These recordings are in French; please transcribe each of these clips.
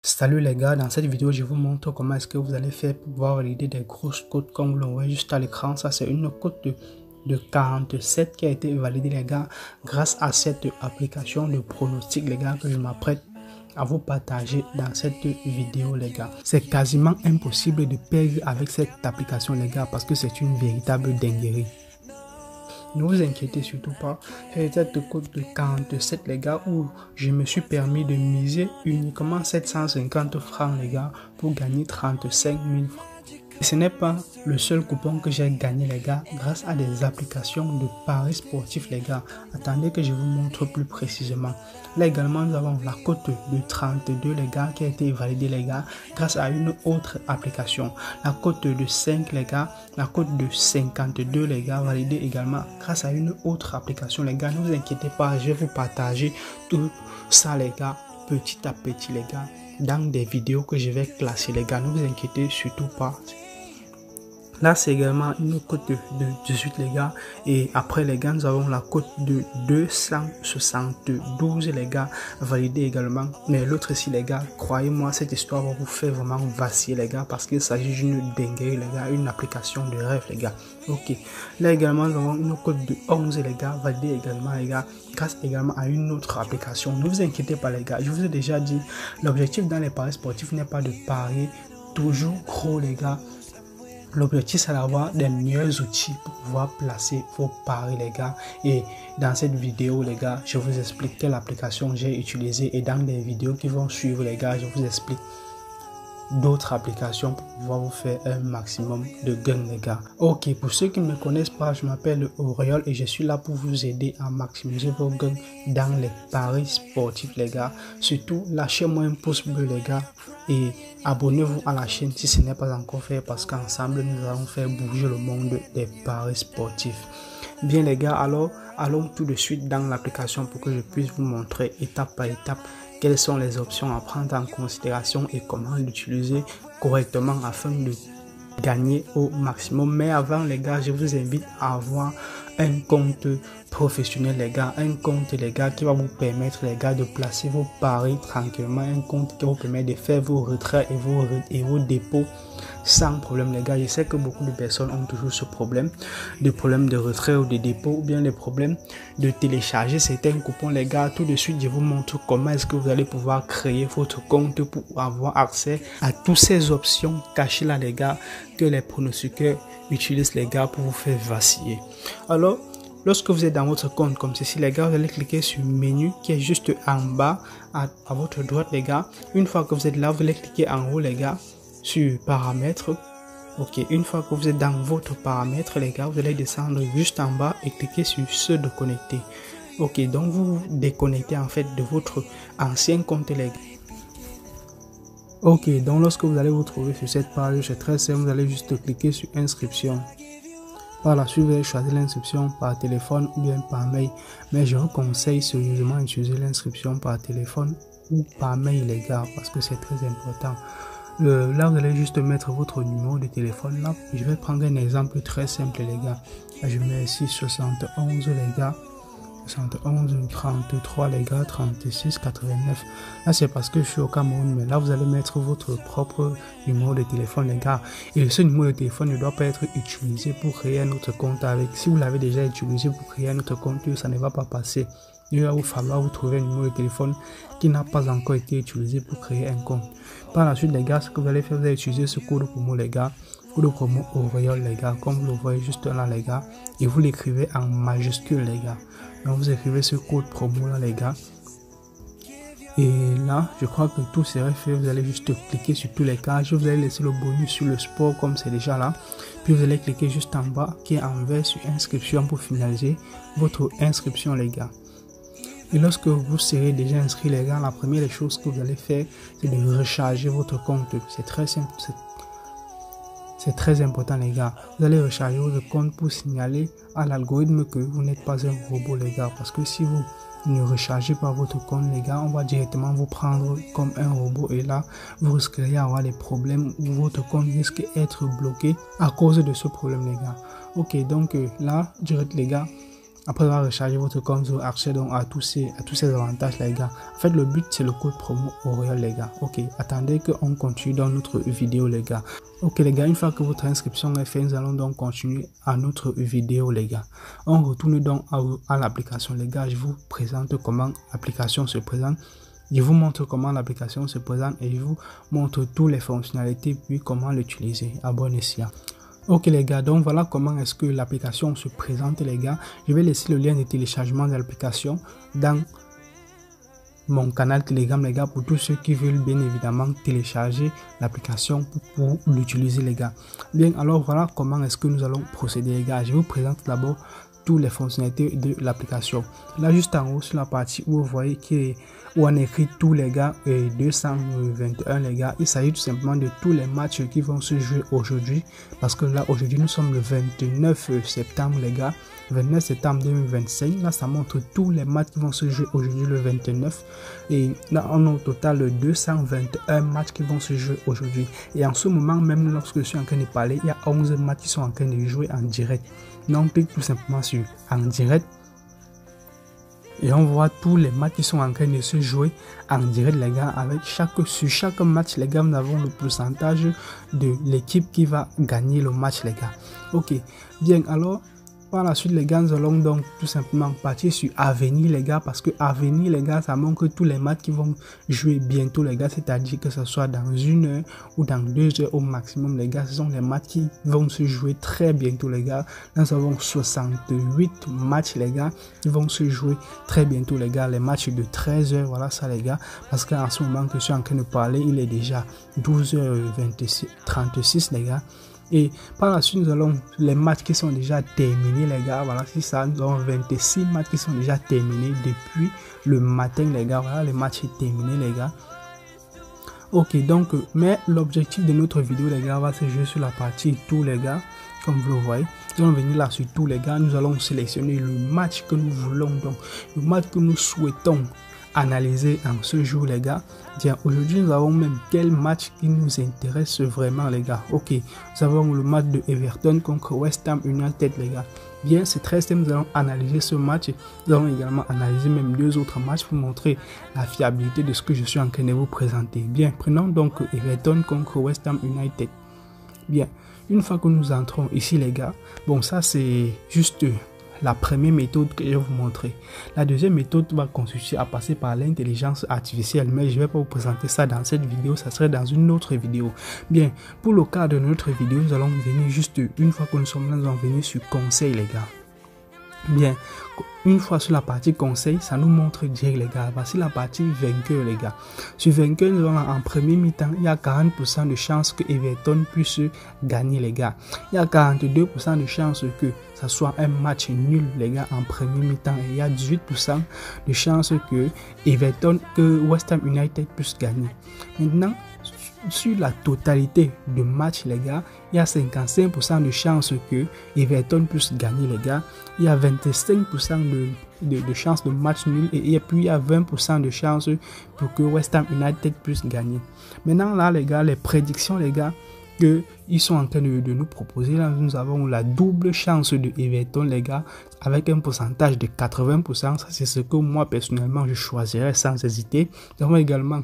Salut les gars, dans cette vidéo je vous montre comment est-ce que vous allez faire pour pouvoir valider des grosses cotes comme vous le voyez juste à l'écran. Ça c'est une cote de 47 qui a été validée les gars grâce à cette application de pronostic les gars que je m'apprête à vous partager dans cette vidéo les gars. C'est quasiment impossible de perdre avec cette application les gars parce que c'est une véritable dinguerie. Ne vous inquiétez surtout pas, c'est cette cote de 47 les gars où je me suis permis de miser uniquement 750 francs les gars pour gagner 35 000 francs. Et ce n'est pas le seul coupon que j'ai gagné les gars grâce à des applications de paris sportifs les gars. Attendez que je vous montre plus précisément. Là également nous avons la cote de 32 les gars qui a été validée les gars grâce à une autre application. La cote de 5 les gars, la cote de 52 les gars validée également grâce à une autre application les gars. Ne vous inquiétez pas, je vais vous partager tout ça les gars petit à petit les gars dans des vidéos que je vais classer les gars. Ne vous inquiétez surtout pas. Là, c'est également une cote de 18 les gars. Et après les gars, nous avons la cote de 272 les gars, validée également. Mais l'autre ici les gars, croyez-moi, cette histoire va vous faire vraiment vaciller les gars. Parce qu'il s'agit d'une dinguerie les gars, une application de rêve les gars. Ok. Là également, nous avons une cote de 11 les gars, validée également les gars, grâce également à une autre application. Ne vous inquiétez pas les gars, je vous ai déjà dit, l'objectif dans les paris sportifs n'est pas de parier toujours gros les gars. L'objectif c'est d'avoir des meilleurs outils pour pouvoir placer vos paris les gars. Et dans cette vidéo les gars, je vous explique quelle application j'ai utilisée. Et dans les vidéos qui vont suivre les gars, je vous explique d'autres applications pour pouvoir vous faire un maximum de gains les gars. Ok, pour ceux qui ne me connaissent pas, je m'appelle Auriol et je suis là pour vous aider à maximiser vos gains dans les paris sportifs les gars. Surtout lâchez-moi un pouce bleu les gars et abonnez-vous à la chaîne si ce n'est pas encore fait parce qu'ensemble nous allons faire bouger le monde des paris sportifs. Bien les gars, alors allons tout de suite dans l'application pour que je puisse vous montrer étape par étape quelles sont les options à prendre en considération et comment l'utiliser correctement afin de gagner au maximum. Mais avant les gars, je vous invite à avoir un compte professionnel les gars, un compte les gars qui va vous permettre les gars de placer vos paris tranquillement, un compte qui vous permet de faire vos retraits et vos dépôts sans problème les gars. Je sais que beaucoup de personnes ont toujours ce problème de retrait ou de dépôt ou bien les problèmes de télécharger certains coupons les gars. Tout de suite je vous montre comment est-ce que vous allez pouvoir créer votre compte pour avoir accès à toutes ces options cachées là les gars que les pronostiqueurs utilisent les gars pour vous faire vaciller. Alors lorsque vous êtes dans votre compte comme ceci les gars, vous allez cliquer sur menu qui est juste en bas à votre droite les gars. Une fois que vous êtes là, vous allez cliquer en haut les gars sur paramètres. Ok, une fois que vous êtes dans votre paramètre les gars, vous allez descendre juste en bas et cliquer sur ceux de connecter. Ok, donc vous vous déconnectez en fait de votre ancien compte les gars. Ok, donc lorsque vous allez vous trouver sur cette page, c'est très simple, vous allez juste cliquer sur inscription. Par la suite, vous allez choisir l'inscription par téléphone ou bien par mail. Mais je vous conseille sérieusement d'utiliser l'inscription par téléphone ou par mail les gars parce que c'est très important. Là, vous allez juste mettre votre numéro de téléphone là. Je vais prendre un exemple très simple les gars. Là, je mets ici 71 les gars. 71, 33 les gars, 36, 89. Là c'est parce que je suis au Cameroun, mais là vous allez mettre votre propre numéro de téléphone les gars. Et ce numéro de téléphone ne doit pas être utilisé pour créer un autre compte avec. Si vous l'avez déjà utilisé pour créer un autre compte, ça ne va pas passer. Il va vous falloir vous trouver un numéro de téléphone qui n'a pas encore été utilisé pour créer un compte. Par la suite les gars, ce que vous allez faire, vous allez utiliser ce code promo les gars. Code promo Auriol les gars, comme vous le voyez juste là les gars. Et vous l'écrivez en majuscule les gars. Donc vous écrivez ce code promo là les gars. Et là, je crois que tout serait fait. Vous allez juste cliquer sur tous les cas. Je vous allez laisser le bonus sur le sport comme c'est déjà là. Puis vous allez cliquer juste en bas qui est en vert sur inscription pour finaliser votre inscription les gars. Et lorsque vous serez déjà inscrit les gars, la première des choses que vous allez faire, c'est de recharger votre compte. C'est très simple. C'est très important les gars. Vous allez recharger votre compte pour signaler à l'algorithme que vous n'êtes pas un robot les gars. Parce que si vous ne rechargez pas votre compte les gars, on va directement vous prendre comme un robot. Et là, vous risqueriez d'avoir des problèmes où votre compte risque d'être bloqué à cause de ce problème les gars. Ok, donc là, direct les gars, après avoir rechargé votre compte, vous accédez donc à tous ces avantages les gars. En fait, le but c'est le code promo Auréole les gars. Ok, attendez qu'on continue dans notre vidéo les gars. Ok les gars, une fois que votre inscription est faite, nous allons donc continuer à notre vidéo les gars. On retourne donc à l'application les gars. Je vous présente comment l'application se présente. Je vous montre comment l'application se présente et je vous montre toutes les fonctionnalités puis comment l'utiliser. Abonnez-vous. Ok les gars, donc voilà comment est-ce que l'application se présente les gars. Je vais laisser le lien de téléchargement de l'application dans mon canal Telegram les gars, pour tous ceux qui veulent bien évidemment télécharger l'application pour l'utiliser les gars. Bien, alors voilà comment est-ce que nous allons procéder les gars. Je vous présente d'abord toutes les fonctionnalités de l'application. Là juste en haut sur la partie où vous voyez où on écrit tous les gars 221 les gars, il s'agit tout simplement de tous les matchs qui vont se jouer aujourd'hui, parce que là aujourd'hui nous sommes le 29 septembre les gars, 29 septembre 2025. Là ça montre tous les matchs qui vont se jouer aujourd'hui le 29, et là on a au total 221 matchs qui vont se jouer aujourd'hui, et en ce moment même lorsque je suis en train de parler, il y a 11 matchs qui sont en train de jouer en direct. Donc clique tout simplement sur en direct et on voit tous les matchs qui sont en train de se jouer en direct les gars. Avec sur chaque match les gars, nous avons le pourcentage de l'équipe qui va gagner le match les gars. Ok, bien, alors par la suite les gars, nous allons donc tout simplement partir sur Avenir les gars, parce que Avenir les gars, ça montre tous les matchs qui vont jouer bientôt les gars, c'est à dire que ce soit dans 1 heure ou dans 2 heures au maximum les gars. Ce sont les matchs qui vont se jouer très bientôt les gars. Nous avons 68 matchs les gars qui vont se jouer très bientôt les gars, les matchs de 13 heures, voilà ça les gars, parce qu'en ce moment que je suis en train de parler, il est déjà 12h36 les gars. Et par la suite, nous allons les matchs qui sont déjà terminés les gars. Voilà, c'est ça. Nous avons 26 matchs qui sont déjà terminés depuis le matin les gars. Voilà, les matchs sont terminés les gars. Ok, donc, mais l'objectif de notre vidéo les gars va se jouer sur la partie tout les gars. Comme vous le voyez, nous allons venir là sur tout les gars. Nous allons sélectionner le match que nous voulons, donc le match que nous souhaitons analyser en ce jour les gars. Tiens, aujourd'hui nous avons même quel match qui nous intéresse vraiment les gars. Ok, nous avons le match de Everton contre West Ham United les gars. Bien, c'est très simple, nous allons analyser ce match. Nous allons également analyser même 2 autres matchs pour montrer la fiabilité de ce que je suis en train de vous présenter. Bien, prenons donc Everton contre West Ham United. Bien, une fois que nous entrons ici les gars, bon ça c'est juste la première méthode que je vais vous montrer. La deuxième méthode va consister à passer par l'intelligence artificielle, mais je ne vais pas vous présenter ça dans cette vidéo, ça serait dans une autre vidéo. Bien, pour le cas de notre vidéo, nous allons venir juste, une fois que nous sommes là, nous allons venir sur conseil les gars. Bien, une fois sur la partie conseil, ça nous montre direct les gars. Voici la partie vainqueur les gars. Sur vainqueur, nous avons en premier mi-temps, il y a 40% de chances que Everton puisse gagner les gars. Il y a 42% de chances que ça soit un match nul les gars en premier mi-temps. Et il y a 18% de chances que West Ham United puisse gagner. Maintenant, sur la totalité de matchs les gars, il y a 55% de chances que Everton puisse gagner les gars. Il y a 25% de chances de match nul et puis il y a 20% de chances pour que West Ham United puisse gagner. Maintenant là les gars, les prédictions les gars que ils sont en train de nous proposer là, nous avons la double chance de Everton les gars avec un pourcentage de 80%. Ça c'est ce que moi personnellement je choisirais sans hésiter. Nous avons également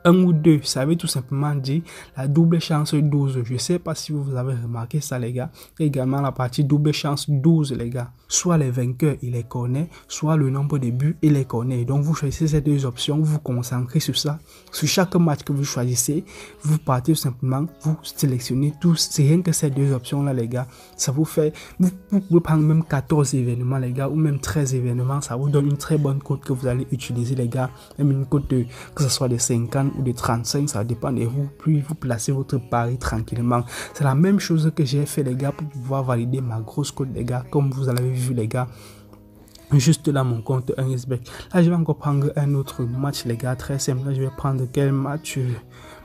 1 ou 2, ça veut tout simplement dire la double chance 12. Je ne sais pas si vous avez remarqué ça les gars. Et également la partie double chance 12 les gars. Soit les vainqueurs, il les connaît, soit le nombre de buts, il les connaît. Donc vous choisissez ces 2 options, vous vous concentrez sur ça. Sur chaque match que vous choisissez, vous partez tout simplement, vous sélectionnez tous. C'est rien que ces 2 options là les gars. Ça vous fait, vous pouvez prendre même 14 événements les gars, ou même 13 événements. Ça vous donne une très bonne cote que vous allez utiliser les gars. Même une cote que ce soit de 50 ou de 35, ça dépend de vous, puis vous placez votre pari tranquillement. C'est la même chose que j'ai fait les gars pour pouvoir valider ma grosse cote les gars, comme vous l'avez vu les gars, juste là mon compte 1xBet. Là je vais encore prendre un autre match les gars, très simple. Là je vais prendre quel match?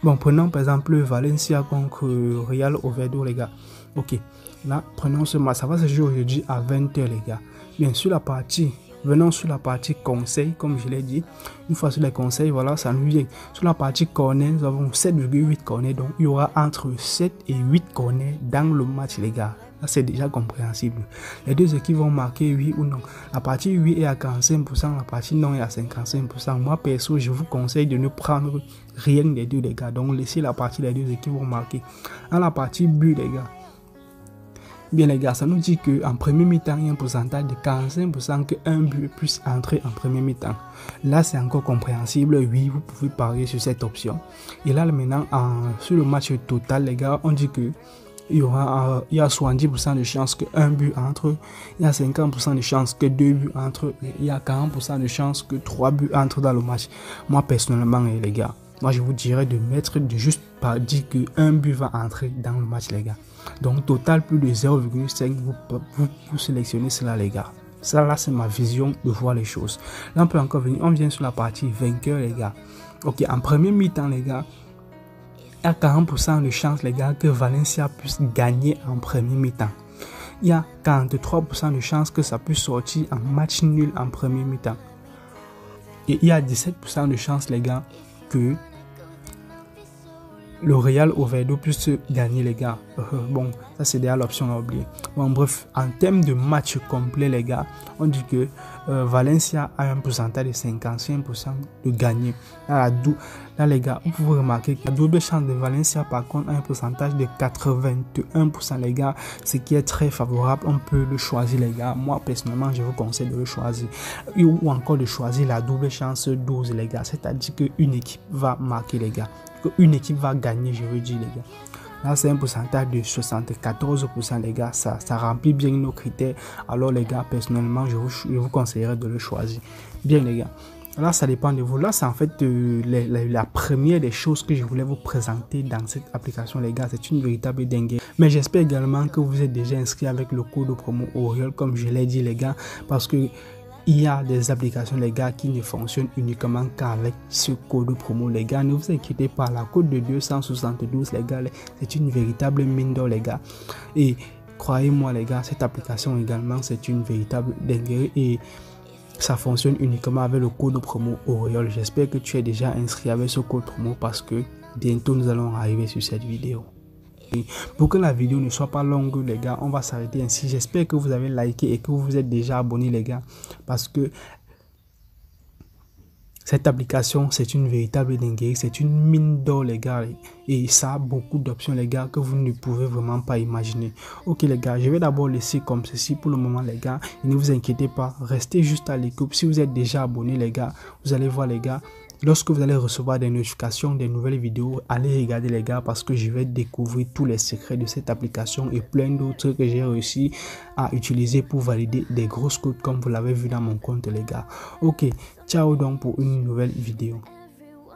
Bon, prenons par exemple Valencia contre Real Oviedo les gars. Ok, là prenons ce match, ça va se jouer aujourd'hui à 20 h les gars. Bien sûr la partie, venons sur la partie conseil, comme je l'ai dit. Une fois sur les conseils, voilà, ça nous vient. Sur la partie corner, nous avons 7,8 corners. Donc, il y aura entre 7 et 8 corners dans le match, les gars. Là, c'est déjà compréhensible. Les deux équipes vont marquer oui ou non. La partie oui est à 45%, la partie non est à 55%. Moi, perso, je vous conseille de ne prendre rien des deux, les gars. Donc, laissez la partie, les deux équipes vont marquer. À la partie but, les gars. Bien les gars, ça nous dit qu'en premier mi-temps, il y a un pourcentage de 45% qu'un but puisse entrer en premier mi-temps. Là, c'est encore compréhensible. Oui, vous pouvez parier sur cette option. Et là, maintenant, sur le match total, les gars, on dit que il y a 70% de chances qu'un but entre, il y a 50% de chances que 2 buts entrent, il y a 40% de chances que 3 buts entrent dans le match. Moi, personnellement, les gars, moi, je vous dirais de juste pas dire qu'un but va entrer dans le match, les gars. Donc, total, plus de 0,5, vous sélectionnez cela, les gars. Ça, là, c'est ma vision de voir les choses. Là, on peut encore venir, on vient sur la partie vainqueur, les gars. Ok, en premier mi-temps, les gars, il y a 40% de chance, les gars, que Valencia puisse gagner en premier mi-temps. Il y a 43% de chance que ça puisse sortir en match nul en premier mi-temps. Et il y a 17% de chance, les gars, que le Real Oviedo puisse gagner, les gars. Bon, ça c'est déjà l'option à oublier. Bon, bref, en termes de match complet, les gars, on dit que Valencia a un pourcentage de 55% de gagner. Là, les gars, vous pouvez remarquer que la double chance de Valencia, par contre, a un pourcentage de 81%, les gars, ce qui est très favorable. On peut le choisir, les gars. Moi, personnellement, je vous conseille de le choisir. Ou encore de choisir la double chance 12, les gars. C'est-à-dire qu'une équipe va marquer, les gars. Une équipe va gagner, je veux dire, les gars. Là, c'est un pourcentage de 74%, les gars. Ça remplit bien nos critères. Alors, les gars, personnellement, je vous conseillerais de le choisir. Bien, les gars. Là, ça dépend de vous. Là, c'est en fait la première des choses que je voulais vous présenter dans cette application, les gars. C'est une véritable dinguerie. Mais j'espère également que vous êtes déjà inscrit avec le code promo Oriol, comme je l'ai dit, les gars. Parce que il y a des applications, les gars, qui ne fonctionnent uniquement qu'avec ce code promo, les gars. Ne vous inquiétez pas, la code de 272, les gars, c'est une véritable mine d'or, les gars. Et croyez-moi, les gars, cette application également, c'est une véritable dinguerie et ça fonctionne uniquement avec le code promo Oriol. J'espère que tu es déjà inscrit avec ce code promo parce que bientôt nous allons arriver sur cette vidéo. Pour que la vidéo ne soit pas longue, les gars, on va s'arrêter ainsi. J'espère que vous avez liké et que vous vous êtes déjà abonné, les gars, parce que cette application, c'est une véritable dinguerie, c'est une mine d'or, les gars, et ça a beaucoup d'options, les gars, que vous ne pouvez vraiment pas imaginer. Ok, les gars, je vais d'abord laisser comme ceci pour le moment, les gars, et ne vous inquiétez pas, restez juste à l'écoute. Si vous êtes déjà abonné, les gars, vous allez voir, les gars, lorsque vous allez recevoir des notifications, des nouvelles vidéos, allez regarder, les gars, parce que je vais découvrir tous les secrets de cette application et plein d'autres que j'ai réussi à utiliser pour valider des grosses codes comme vous l'avez vu dans mon compte, les gars. Ok, ciao donc pour une nouvelle vidéo.